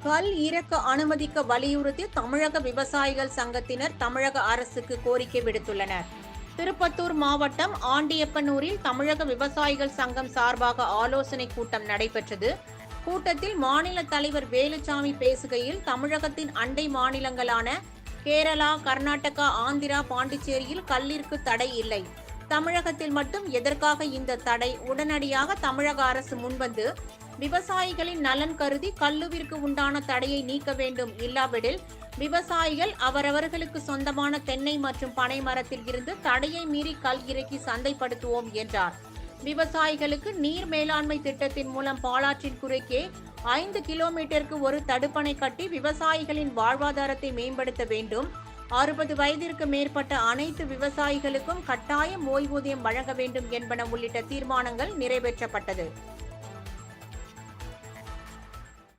கல் இறக்க அனுமதிக்க வலியுறுத்தி தமிழக விவசாயிகள் சங்கத்தினர் தமிழக அரசுக்கு கோரிக்கை விடுத்துள்ளனர். திருப்பத்தூர் மாவட்டம் ஆண்டியப்பனூரில் தமிழக விவசாயிகள் சங்கம் சார்பாக ஆலோசனை கூட்டம் நடைபெற்றது. கூட்டத்தில் மாநில தலைவர் வேலுச்சாமி பேசுகையில், தமிழகத்தின் அண்டை மாநிலங்களான கேரளா, கர்நாடகா, ஆந்திரா, பாண்டிச்சேரியில் கல்லிற்கு தடை இல்லை. தமிழகத்தில் மட்டும் எதற்காக இந்த தடை? உடனடியாக தமிழக அரசு முன்வந்து விவசாயிகளின் நலன் கருதி கல்லுவிற்கு உண்டான தடையை நீக்க வேண்டும். இல்லாவிடில் விவசாயிகள் அவரவர்களுக்கு சொந்தமான தென்னை மற்றும் பனை மரத்தில் இருந்து தடையை மீறி கல் இறக்கி சந்தைப்படுத்துவோம் என்றார். விவசாயிகளுக்கு நீர் மேலாண்மை திட்டத்தின் மூலம் பாலாற்றின் குறுக்கே 5 கிலோமீட்டருக்கு ஒரு தடுப்பணை கட்டி விவசாயிகளின் வாழ்வாதாரத்தை மேம்படுத்த வேண்டும். 60 வயதிற்கு மேற்பட்ட அனைத்து விவசாயிகளுக்கும் கட்டாயம் ஓய்வூதியம் வழங்க வேண்டும் என்பன உள்ளிட்ட தீர்மானங்கள் நிறைவேற்றப்பட்டது.